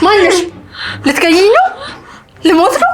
ማነሽ? ልትገይኝ ነው? ልሞት ነው?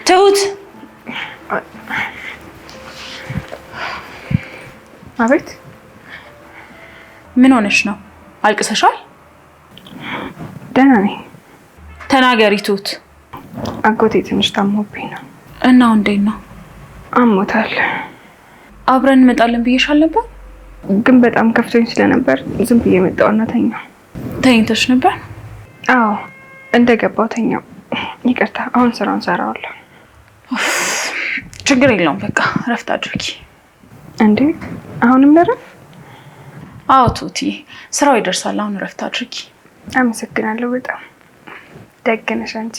ትሁት አቤት። ምን ሆነሽ ነው? አልቅሰሻል? ደህና ነኝ። ተናገሪ ትሁት። አጎቴ ትንሽ ታሞብኝ ነው። እና እንዴት ነው? አሞታል። አብረን እንመጣለን ብዬሻል ነበር፣ ግን በጣም ከፍቶኝ ስለነበር ዝም ብዬ መጣሁና ተኛሁ። ተኝተሽ ነበር? አዎ እንደገባሁ ተኛሁ። ይቅርታ፣ አሁን ስራውን ሰራዋለሁ። ችግር የለውም፣ በቃ እረፍት አድርጊ። እንዴ አሁንም ልረፍ? አዎ ትሁት፣ ስራው ይደርሳል። አሁን እረፍት አድርጊ። አመሰግናለሁ። በጣም ደግ ነሽ አንቺ።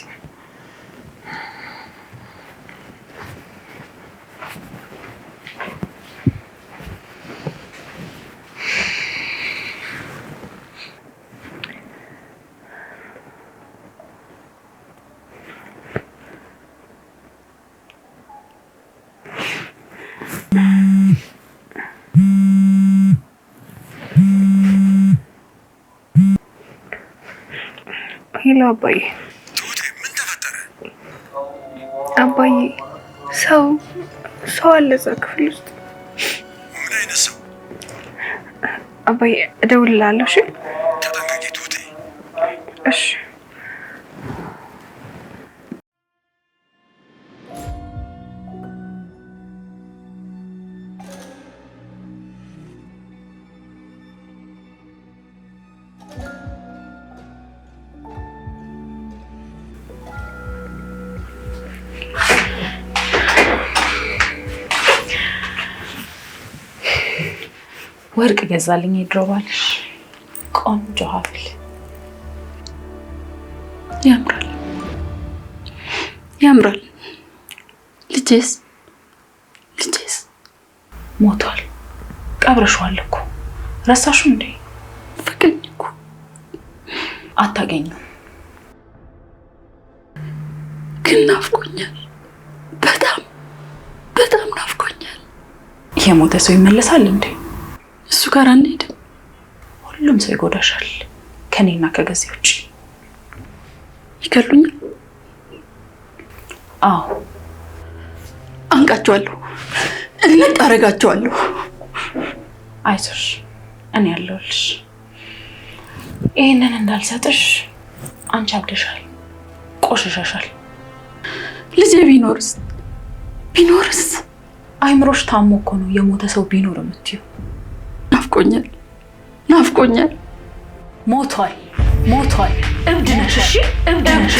ሄሎ አባዬ። ትሁቴ ምን ተፈጠረ? አባዬ ሰው አለ እዛ ክፍል ውስጥ። ምን አይነት ሰው? አባዬ እደውልልሃለሁ። እሺ ተጠንቀቂ ትሁቴ። እሺ። ወርቅ ገዛልኝ የድሮ ባልሽ። ቆንጆ ሀብል ያምራል። ልጄስ ሞቷል። ቀብረሽዋል እኮ ረሳሹ እንዴ? ፈቀኝ እኮ አታገኙም። ግን ናፍቆኛል፣ በጣም ናፍቆኛል። የሞተ ሰው ይመለሳል እንዴ? እሱ ጋር አንሄድም። ሁሉም ሰው ይጎዳሻል፣ ከኔና ከገዜ ውጭ። ይገሉኛል። አዎ አንቃቸዋለሁ፣ እንጥ አረጋቸዋለሁ። አይዞሽ፣ እኔ ያለሁልሽ። ይሄንን እንዳልሰጥሽ አንቺ አብደሻል፣ ቆሽሸሻል። ልጄ ቢኖርስ አይምሮሽ ታሞ እኮ ነው የሞተ ሰው ቢኖር የምትይው። ናፍቆኛል። ሞቷል። እብድ ነሽ። እሺ እብድ ነሽ።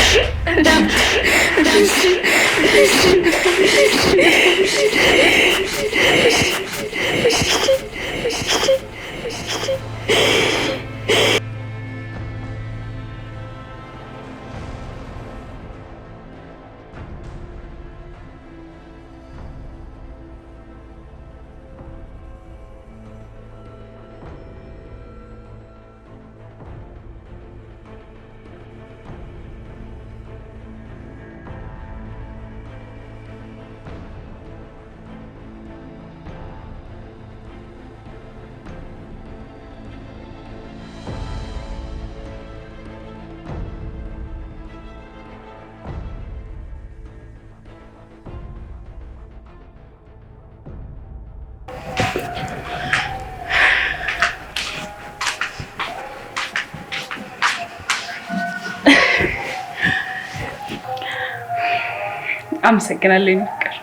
አመሰግናለሁ ፍቅር።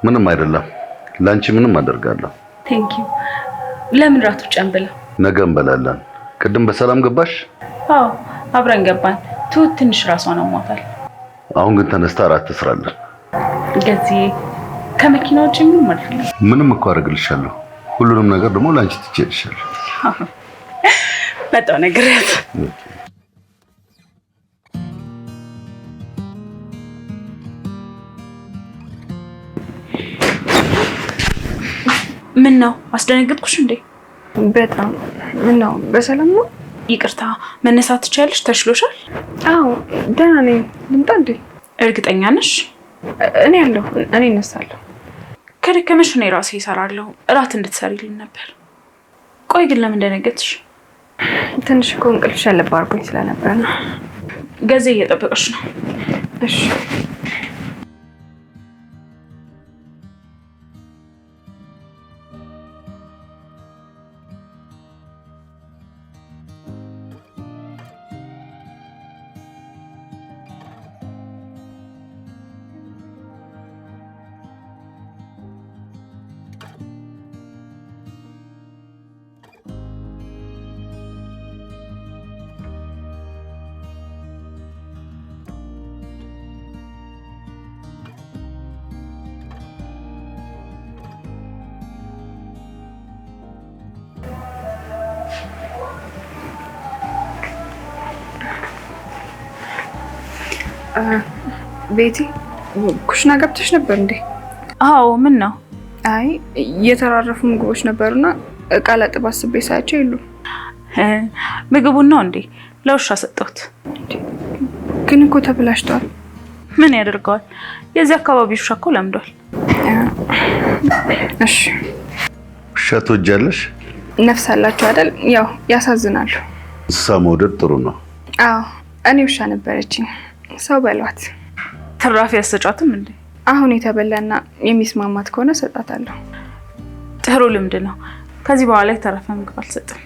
ምንም አይደለም። ላንቺ ምንም አደርጋለሁ። ቴንክ ዩ። ለምን ራት ውጭ አንበላ? ነገ እንበላለን። ቅድም በሰላም ገባሽ? አዎ አብረን ገባን። ትሁት ትንሽ ራሷን አሟታል። አሁን ግን ተነስታ ራት ትስራለን። ገዚህ ከመኪና ውጭ ምንም አልፈልግም። ምንም እኮ አደርግልሻለሁ። ሁሉንም ነገር ደግሞ ላንቺ ትችያለሻለሁ። በጣም ነግሬያት። ምን ነው አስደነገጥኩሽ እንዴ? በጣም ምን ነው? በሰላም ነው? ይቅርታ መነሳት ትችያለሽ? ተሽሎሻል? አዎ ደህና ነኝ። ልምጣ እንዴ? እርግጠኛ ነሽ? እኔ ያለሁ እኔ እነሳለሁ። ከደከመሽ እኔ ራሴ እሰራለሁ። እራት እንድትሰሪልኝ ነበር። ቆይ ግን ለምን ደነገጥሽ? ትንሽ እኮ እንቅልፍ ሸለብ አድርጎኝ ስለነበር ነው። ገዜ እየጠበቀሽ ነው። እሺ ቤቲ ኩሽና ገብተሽ ነበር እንዴ? አዎ ምን ነው? አይ የተራረፉ ምግቦች ነበሩና እቃ ላጥብ አስቤ ሳያቸው የሉም። ምግቡን ነው እንዴ? ለውሻ ሰጠሁት። ግን እኮ ተበላሽቷል። ምን ያደርገዋል? የዚህ አካባቢ ውሻ እኮ ለምዷል። እሺ ውሻ ትወጃለሽ? ነፍስ አላቸው አይደል? ያው ያሳዝናሉ። እንስሳ መውደድ ጥሩ ነው። አዎ እኔ ውሻ ነበረችኝ። ሰው በሏት። ትራፊ ያሰጫትም እንዴ? አሁን የተበላና የሚስማማት ከሆነ ሰጣታለሁ። ጥሩ ልምድ ነው። ከዚህ በኋላ የተረፈ ምግብ አልሰጥም።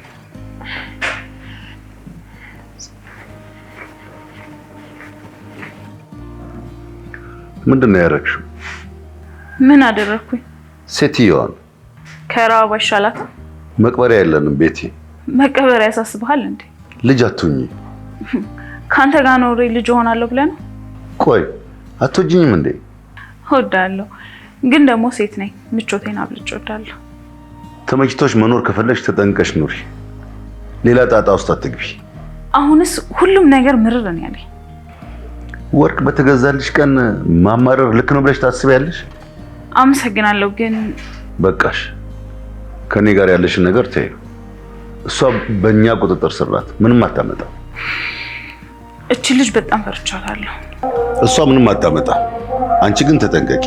ምንድነው ያደረግሽው? ምን አደረኩኝ? ሴትዮዋን ከራባ ይሻላታ። መቅበሪያ የለንም ቤቴ። መቀበሪያ ያሳስብሃል እንዴ? ልጅ አትሁኚ። ካንተ ጋር ኖሬ ልጅ ሆናለሁ ብለህ ነው? ቆይ አትወጂኝም እንዴ? እወዳለሁ፣ ግን ደግሞ ሴት ነኝ። ምቾቴን አብልጬ እወዳለሁ። ተመችቶሽ መኖር ከፈለግሽ ተጠንቀሽ ኑሪ። ሌላ ጣጣ ውስጥ አትግቢ። አሁንስ ሁሉም ነገር ምርር ነው ያለኝ። ወርቅ በተገዛልሽ ቀን ማማረር ልክ ነው ብለሽ ታስቢያለሽ? አመሰግናለሁ፣ ግን በቃሽ። ከኔ ጋር ያለሽን ነገር ተይው። እሷ በእኛ ቁጥጥር ስር ናት። ምንም አታመጣ። እቺ ልጅ በጣም ፈርቻታለሁ። እሷ ምንም አታመጣ። አንቺ ግን ተጠንቀቂ።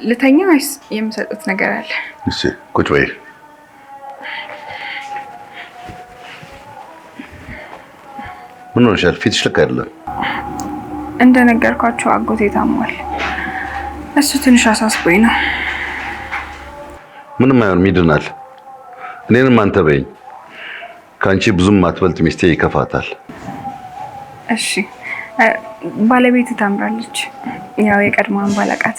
ልተኛ ወይስ የምሰጡት ነገር አለ? እሺ ቁጭ በይ። ምን ሆነሻል? ፊትሽ ልክ አይደለም። እንደነገርኳቸው አጎቴ ታሟል። እሱ ትንሽ አሳስቦኝ ነው። ምንም አይሆንም፣ ይድናል። እኔንም አንተ በይኝ። ከአንቺ ብዙም አትበልጥ ሚስቴ ይከፋታል። እሺ ባለቤት ታምራለች። ያው የቀድሞዋን ባላቃት።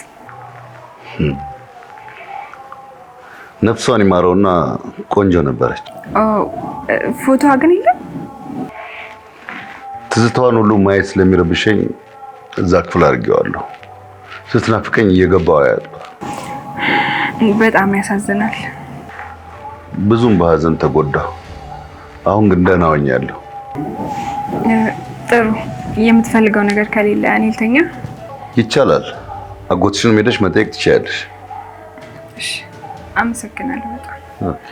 ነፍሷን ይማረውና ቆንጆ ነበረች። ፎቶ ግን የለም። ትዝታዋን ሁሉ ማየት ስለሚረብሸኝ እዛ ክፍል አድርጌዋለሁ። ስትናፍቀኝ እየገባው ያለው። በጣም ያሳዝናል። ብዙም በሀዘን ተጎዳሁ። አሁን ግን ደህና ሆኛለሁ። ጥሩ። የምትፈልገው ነገር ከሌለ እኔ ልተኛ? ይቻላል። አጎትሽን ሄደሽ መጠየቅ ትችያለሽ። እሺ፣ አመሰግናለሁ በጣም። ኦኬ።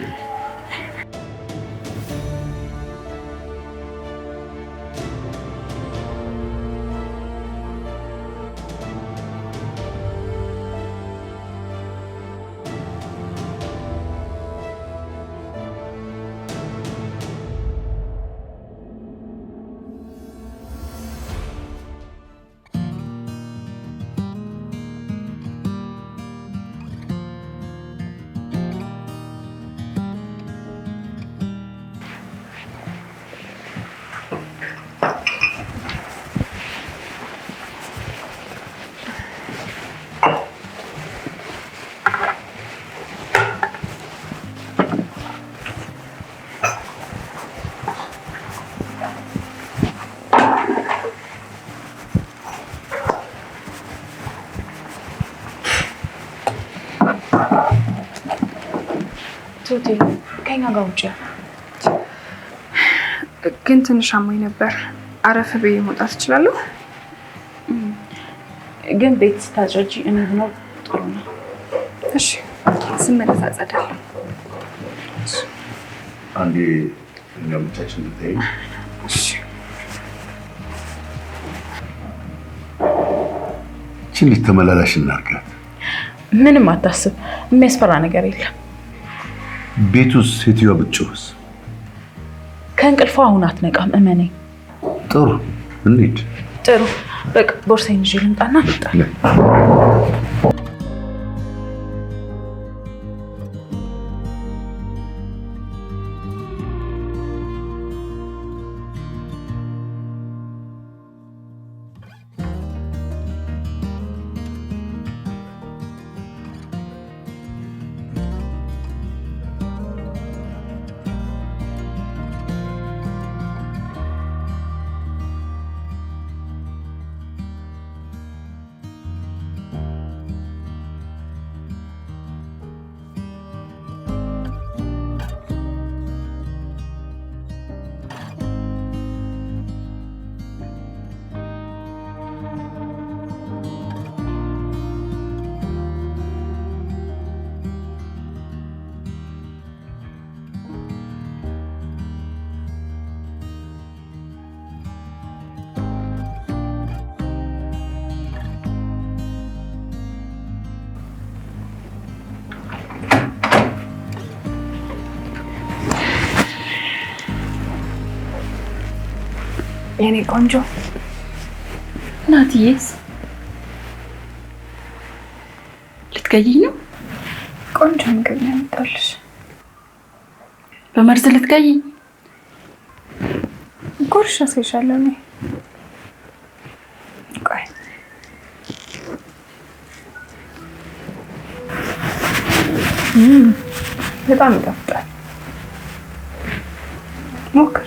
ትሁቴ ከኛ ጋር ውጪ። ግን ትንሽ አሞኝ ነበር። አረፍ ብዬ መውጣት እችላለሁ? ግን ቤት ስታጨጂ እኔ ነው ጥሩ ነው። እሺ ስመለስ አጸዳለሁ። አንዴ እኛ ብቻችን እንታይ። እሺ እቺን ተመላላሽ እናርጋት። ምንም አታስብ፣ የሚያስፈራ ነገር የለም። ቤቱስ ሴትዮዋ ብትጮህስ? ከእንቅልፏ አሁን አትነቃም፣ እመነኝ። ጥሩ እንሂድ። ጥሩ በቃ ቦርሳዬን ይዤ ልምጣና እንጣለን። የኔ ቆንጆ ናትዬስ ልትገይኝ ነው? ቆንጆ ምግብ ነው ያመጣልሽ። በመርዝ ልትገይኝ? ጉርሻ አስይሻለሁ እኔ። ቆይ በጣም ይጣፍጣል። ሞክሪ።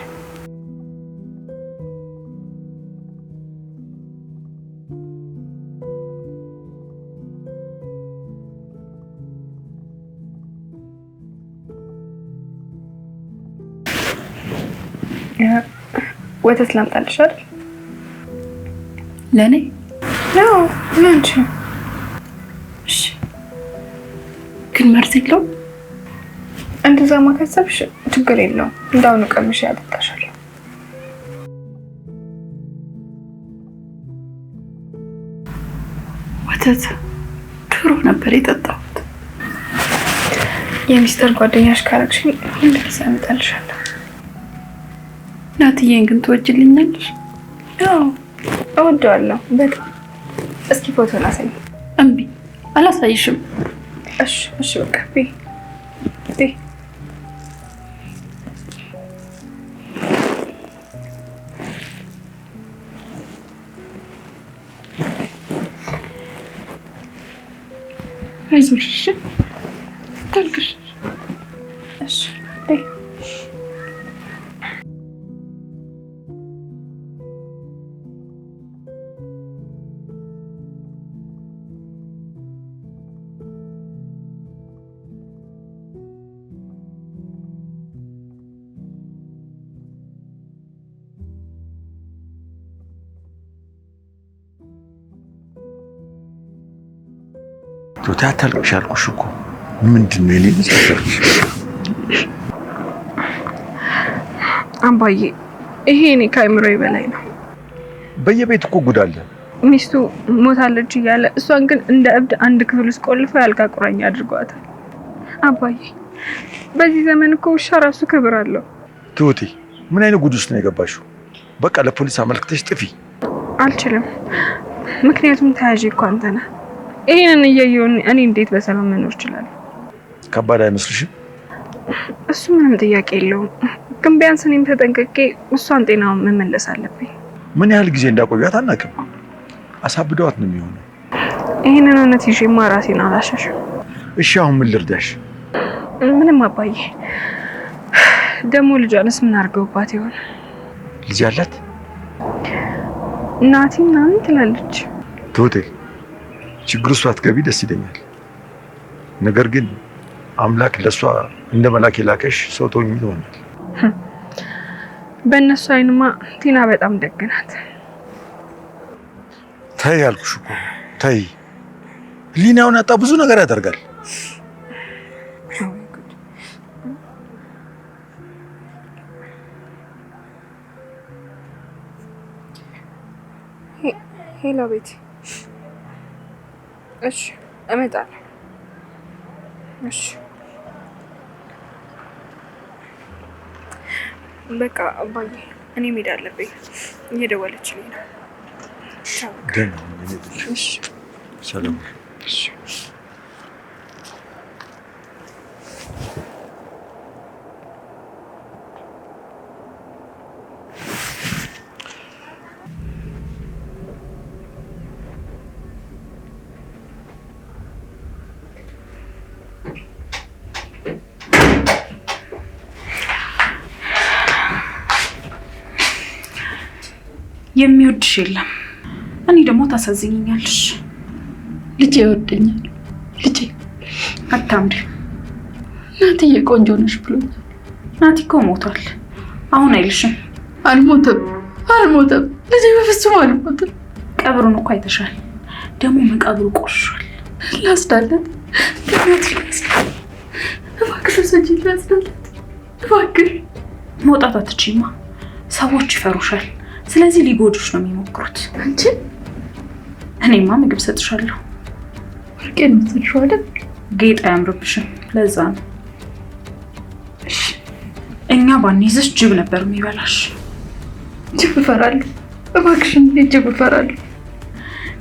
ወተት ላምጣልሽ አይደል? ለኔ? ያው ለአንቺ። እሺ ግን መርዝ የለውም? እንደዛ ማከሰብሽ ችግር የለውም። እንዳውኑ ቀምሽ ያጠጣሻል። ወተት ድሮ ነበር የጠጣሁት። የሚስተር ጓደኛሽ ካረግሽኝ ሁሉ ጊዜ አመጣልሻለሁ። ናትዬን ግን ትወጂልኛለሽ? አዎ እወደዋለሁ በጣም። እስኪ ፎቶ ላሳይ። እምቢ አላሳይሽም። እሺ እሺ በቃ ቢ ቢ አይዞሽ እሺ ታልቅሽ። እሺ ቢ ታታልቅሽ አልኩሽ እኮ። ምንድን ነው የኔ ልጅ? አምባዬ ይሄ እኔ ከአእምሮዬ በላይ ነው። በየቤት እኮ ጉድ አለ። ሚስቱ ሞታለች እያለ እሷን ግን እንደ እብድ አንድ ክፍል ውስጥ ቆልፈው ያልጋ ቁራኛ አድርጓታል። አባዬ በዚህ ዘመን እኮ ውሻ ራሱ ክብር አለው። ትሁቴ ምን አይነት ጉድ ውስጥ ነው የገባሽው? በቃ ለፖሊስ አመልክተሽ ጥፊ። አልችልም፣ ምክንያቱም ተያዥ እኮ አንተ ነህ። ይሄንን እያየሁኝ እኔ እንዴት በሰላም መኖር እችላለሁ? ከባድ አይመስልሽም? እሱ ምንም ጥያቄ የለውም፣ ግን ቢያንስ እኔም ተጠንቅቄ እሷን ጤናውን መመለስ አለብኝ። ምን ያህል ጊዜ እንዳቆያት አናውቅም። አሳብደዋት ነው የሚሆነው። ይሄንን እውነት ይዤማ ራሴን አላሸሽም። እሺ አሁን ምን ልርዳሽ? ምንም አባዬ። ደግሞ ልጇንስ ምን አድርገውባት ይሆን? ልጅ አላት? ናቲ ምናምን ትላለች። ትሁቴ ችግር ውስጥ አትገቢ፣ ደስ ይለኛል። ነገር ግን አምላክ ለሷ እንደ መላክ የላከሽ ሰው ተወኝ ይሆናል። በእነሱ አይንማ ቲና በጣም ደግ ናት። ተይ አልኩሽ እኮ ተይ። ሊናውን ያጣ ብዙ ነገር ያደርጋል። ሄሎ ቤቲ። እሺ እመጣለሁ። እሺ በቃ አባዬ እኔ መሄድ አለብኝ። እየደወለችልኝ ነው። እሺ ሰላም። እሺ የሚወድሽ የለም። እኔ ደግሞ ታሳዝኝኛለሽ። ልጄ ይወደኛል። ልጄ አታምሪ። ናትዬ ቆንጆ ነሽ ብሎኛል። ናቲ እኮ ሞቷል። አሁን አይልሽም? አልሞተም፣ አልሞተም። ልጄ በፍጹም አልሞተም። ቀብሩን እኮ አይተሻል። ደግሞ መቃብሩ ቆርሿል። ላስዳለት እባክሽ ሰጂ ላስዳለት እባክሽ። መውጣት አትችይማ። ሰዎች ይፈሩሻል። ስለዚህ ሊጎዱሽ ነው የሚሞክሩት። አንቺ እኔማ ምግብ ሰጥሻለሁ። ወርቄን ወሰድሽው አይደል? ጌጥ አያምርብሽም። ለዛ ነው። እኛ ባንይዝሽ ጅብ ነበር የሚበላሽ። ጅብ እፈራለሁ። እባክሽን ጅብ እፈራለሁ።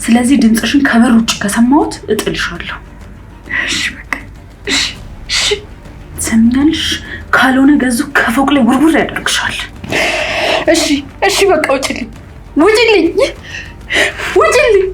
ስለዚህ ድምፅሽን ከበር ውጭ ከሰማሁት እጥልሻለሁ። እሺ በቃ እሺ፣ እሺ። ትሰሚኛለሽ? ካልሆነ ገዙ ከፎቅ ላይ ውርውር ያደርግሻል። እሺ፣ እሺ። በቃ ውጭልኝ፣ ውጭልኝ፣ ውጭልኝ።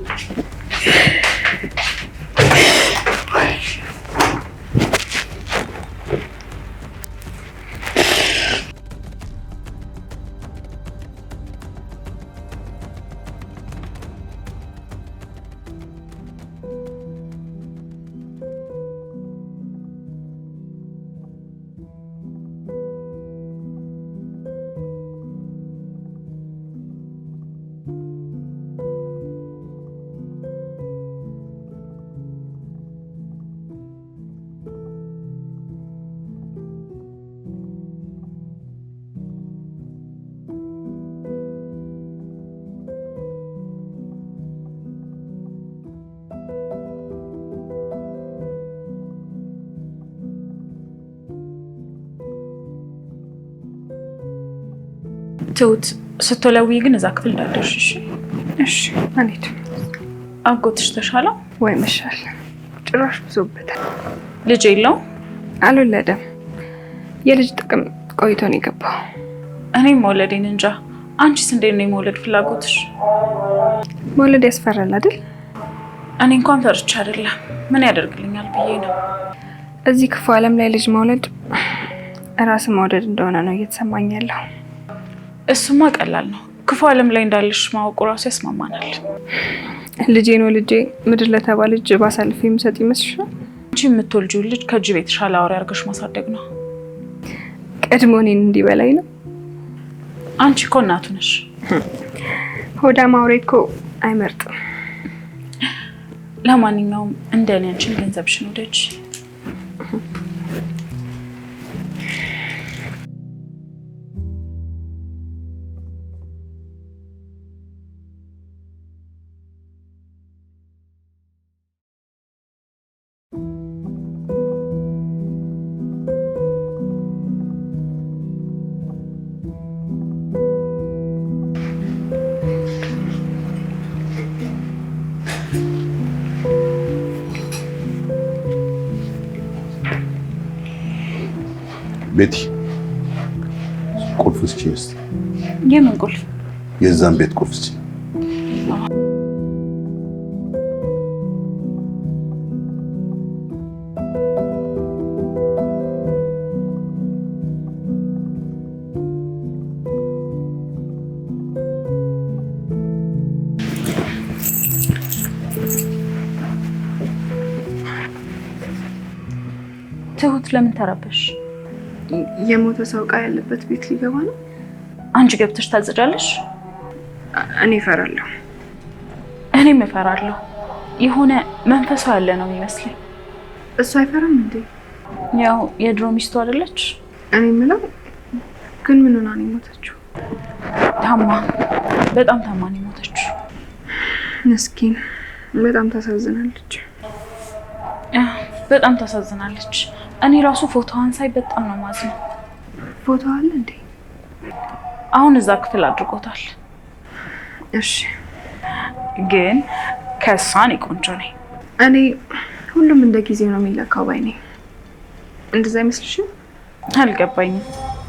ትሁት ስትወለዊ ግን እዛ ክፍል እንዳትደርሺ። እሺ አንዴት አጎትሽ ተሻለው ወይ መሻል? ጭራሽ ብዙበታል። ልጅ የለውም? አልወለደም። የልጅ ጥቅም ቆይቶ ነው የገባው። እኔም መውለዴን እንጃ። አንቺስ እንዴት ነው የመውለድ ፍላጎትሽ? መውለድ ያስፈራል አይደል? እኔ እንኳን ፈርቻ አይደለም ምን ያደርግልኛል ብዬ ነው። እዚህ ክፉ ዓለም ላይ ልጅ መውለድ ራስ መውደድ እንደሆነ ነው እየተሰማኝ ያለው። እሱማ ቀላል ነው። ክፉ ዓለም ላይ እንዳለሽ ማወቁ ራሱ ያስማማናል። ልጄ ነው ልጄ ምድር ለተባለ ልጅ ባሳልፍ የምሰጥ ይመስልሻል? አንቺ የምትወልጂው ልጅ ከጅብ የተሻለ አውሬ አድርገሽ ማሳደግ ነው። ቀድሞ እኔን እንዲበላኝ ነው። አንቺ እኮ እናቱ ነሽ። ሆዳም አውሬ እኮ አይመርጥም። ለማንኛውም እንደኔ አንቺን ገንዘብሽን ወደጅ። ቤቲ ቁልፍ ስጪኝ እስኪ። የምን ቁልፍ? የዛን ቤት ቁልፍ ስጪኝ። ትሁት ለምን ተረበሽ? የሞተ ሰው ዕቃ ያለበት ቤት ሊገባ ነው። አንቺ ገብተሽ ታጽጃለሽ? እኔ እፈራለሁ። እኔም እፈራለሁ። የሆነ መንፈሱ ያለ ነው የሚመስለኝ። እሱ አይፈራም እንዴ? ያው የድሮ ሚስቱ አይደለች? እኔ የምለው ግን ምን ሆና ነው የሞተችው? ታማ፣ በጣም ታማ ነው የሞተችው። ምስኪን፣ በጣም ታሳዝናለች። በጣም ታሳዝናለች። እኔ ራሱ ፎቶዋን ሳይ በጣም ነው ማዝነው። ፎቶ አለ እንዴ? አሁን እዛ ክፍል አድርጎታል። እሺ፣ ግን ከሷ እኔ ቆንጆ ነኝ። እኔ ሁሉም እንደ ጊዜው ነው የሚለካው ባይ ነኝ። እንደዛ አይመስልሽም? አልገባኝም።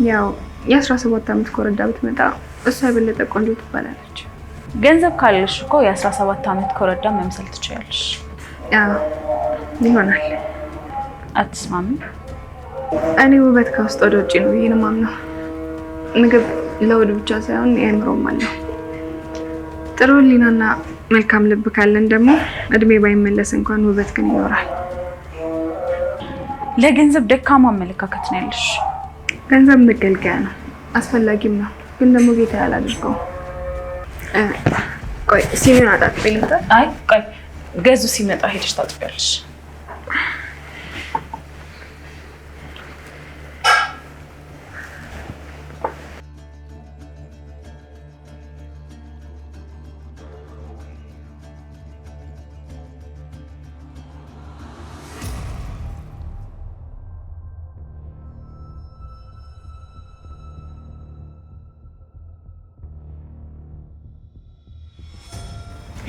ያው የ17 ዓመት ኮረዳ ብትመጣ እሷ የበለጠ ቆንጆ ትባላለች። ገንዘብ ካለሽ እኮ የ17 ዓመት ኮረዳ መምሰል ትችያለሽ። ይሆናል። አትስማሚ? እኔ ውበት ከውስጥ ወደ ውጭ ነው ብዬ ነው የማምነው። ምግብ ለውድ ብቻ ሳይሆን የአእምሮም አለው። ጥሩ ሕሊናና መልካም ልብ ካለን ደግሞ እድሜ ባይመለስ እንኳን ውበት ግን ይኖራል። ለገንዘብ ደካማ አመለካከት ነው ያለሽ። ገንዘብ መገልገያ ነው፣ አስፈላጊም ነው። ግን ደግሞ ጌታ ያላድርገው። ቆይ ሲሚን አጣጥቤ ልምጣ። አይ ቆይ፣ ገዙ ሲመጣ ሄደሽ ታጥቢያለሽ።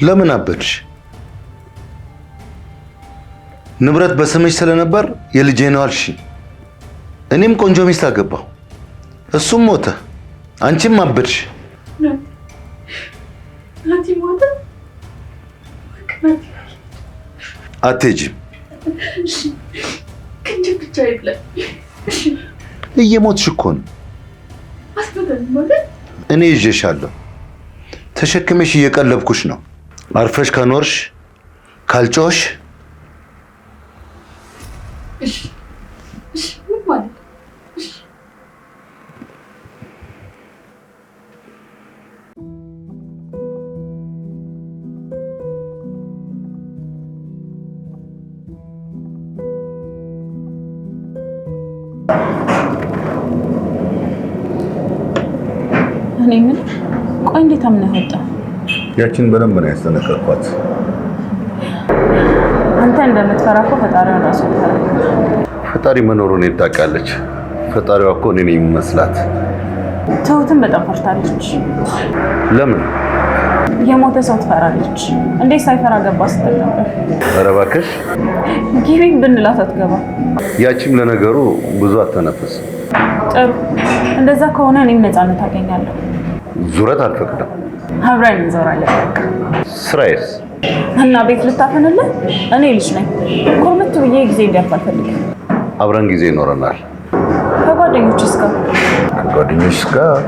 ለምን አበድሽ? ንብረት በስምሽ ስለነበር የልጄ ነው አልሽ። እኔም ቆንጆ ሚስት አገባሁ፣ እሱም ሞተ፣ አንቺም አበድሽ። ናቲ ሞተ? አትሄጂም። ክንጅ ብቻ ይብላል። እየሞትሽ እኮ ነው። አስበደል ማለት እኔ ይዤሻለሁ፣ ተሸክመሽ እየቀለብኩሽ ነው። አርፈሽ ከኖርሽ ካልጮሽ ምን ማለት? እኔ ምን ቆይ፣ እንዴት አምነህ ወጣ? ያችን በደንብ ነው ያስጠነቀቅኳት። አንተ እንደምትፈራ እኮ ፈጣሪውን ራሱ ይፈራል። ፈጣሪ መኖሩን ታውቃለች። ፈጣሪዋ እኮ እኔ ነኝ የምመስላት። ትሁትን በጣም ፈርታለች። ለምን? የሞተ ሰው ትፈራለች። እንዴት ሳይፈራ ገባ ስትል ነበር። ኧረ እባክሽ ግቢ ብንላት አትገባ። ያቺም ለነገሩ ብዙ አትተነፍስ። ጥሩ፣ እንደዛ ከሆነ እኔም ነፃነት አገኛለሁ። ዙረት አልፈቅድም። አብረን እንዞራለን። ስራዬስ? እና ቤት ልታፈንልህ? እኔ ልጅ ነኝ። ኩርምት ብዬ ጊዜ እንዲያልፍ አልፈልግም። አብረን ጊዜ ይኖረናል። ከጓደኞችስ ጋር? ከጓደኞችሽ ጋር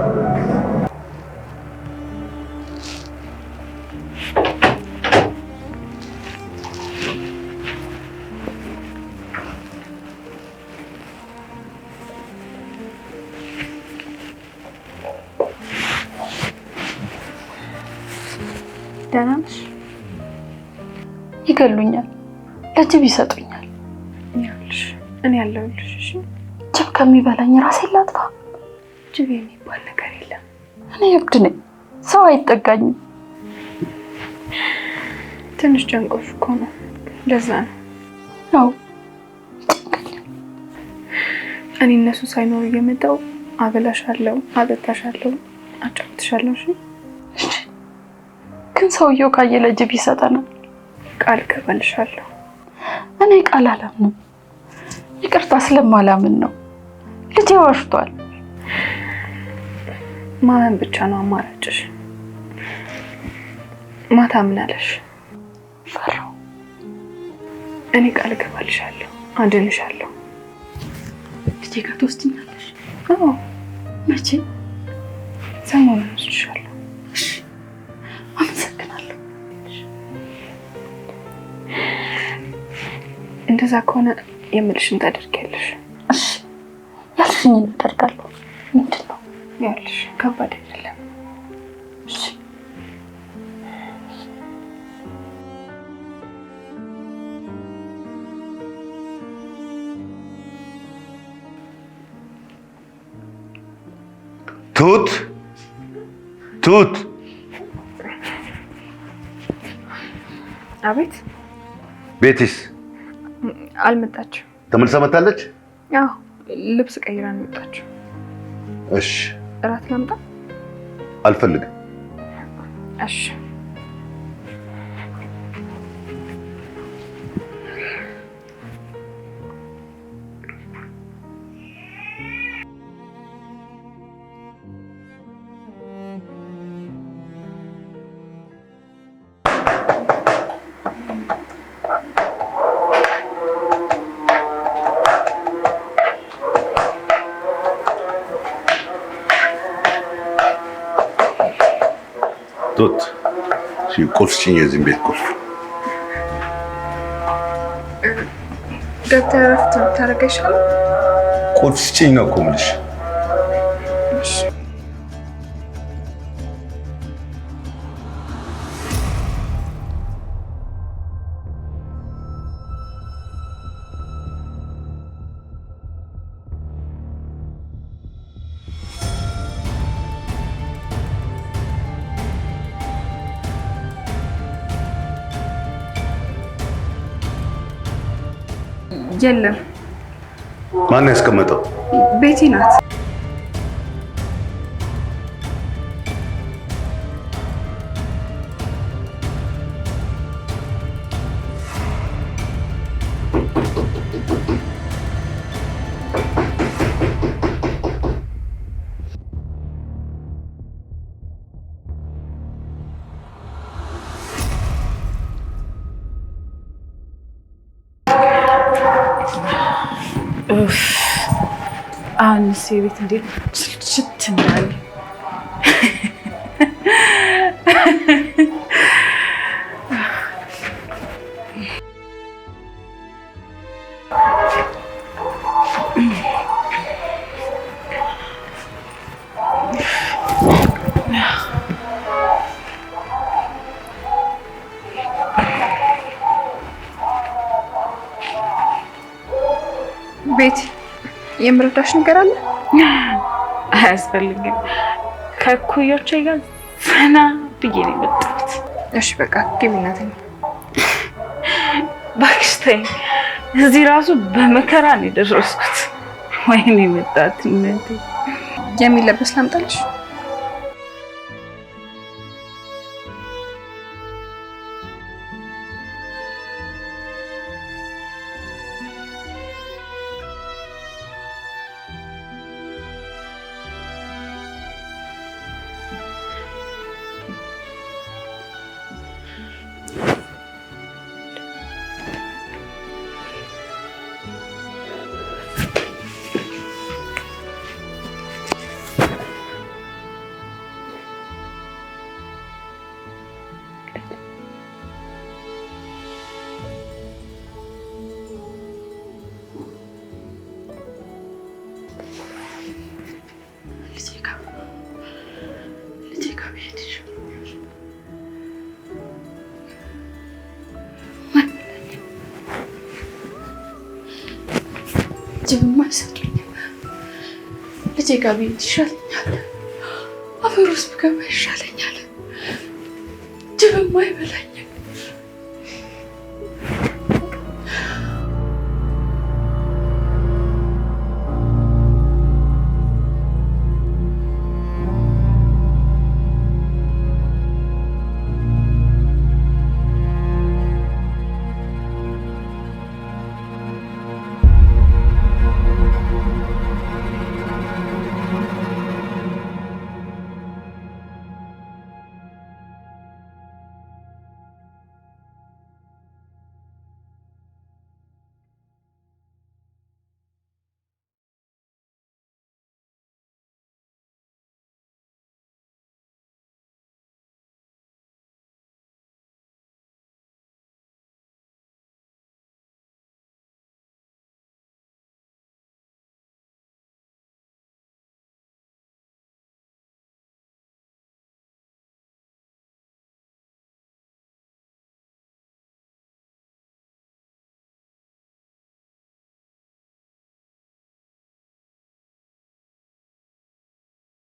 ደህና ነሽ? ይገሉኛል፣ ለጅብ ይሰጡኛል። ይኸውልሽ እኔ ያለሁልሽ። እሺ፣ ጅብ ከሚበላኝ ራሴን ላጥፋ። ጅብ የሚባል ነገር የለም። እኔ እብድ ነኝ፣ ሰው አይጠጋኝም። ትንሽ ጨንቆሽ እኮ ነው፣ ለዛ ነው። ያው እኔ እነሱ ሳይኖሩ እየመጣሁ አበላሻለሁ፣ አጠጣሻለሁ፣ አጫውትሻለሁ። እሺ፣ ግን ሰውየው ካየ ለጅብ ይሰጠናል። ቃል እገባልሻለሁ። እኔ ቃል አላምንም። ይቅርታ ስለማላምን ነው። ልጄ ዋሽቷል። ማመን ብቻ ነው አማራጭሽ። ማታ ምን አለሽ? ፈራሁ። እኔ ቃል እገባልሻለሁ፣ አድንሻለሁ። ልጄ ጋር ትወስጂኛለሽ? አዎ። መቼ? ሰሞኑን ወስድሻለሁ። አመሰግናለሁ። እንደዛ ከሆነ የምልሽን ታደርጊያለሽ። እሺ ያልሽኝን አደርጋለሁ። ምንድን ነው ያልሽ? ከባድ አይደለም። እሺ ቱት አቤት። ቤቲስ አልመጣችም። ተመልሳ መጣለች? ያው ልብስ ቀይራ ነው የመጣችው። እሺ እራት ላምጣ? አልፈልግም። እሺ ቱት ቁልፍ ስጭኝ፣ የዚህን ቤት ቁልፍ። ገብተህ እረፍት ብታደርግ አይሻልም? ቁልፍ ስጭኝ ነው እኮ የምልሽ። የለም። ማን ያስቀመጠው? ቤቲ ናት። አሁንስ የቤት እንዴት ስልችት እንዳለ ቤቲ የምረዳሽ ነገር አለ? አያስፈልግም። ከእኩዮቼ ጋር ዘና ብዬ ነው የመጣሁት። እሺ በቃ ግቢ እናቴ። እባክሽ ተይኝ። እዚህ ራሱ በመከራ ነው የደረስኩት። ወይኔ የመጣት እናቴ። የሚለበስ ላምጣልሽ? ጅብማ አይሰጡኝም። ልጄ ጋር ብሄድ ይሻለኛል። አፈር ውስጥ ብገባ ይሻለኛል። ጅብማ አይበላኝም።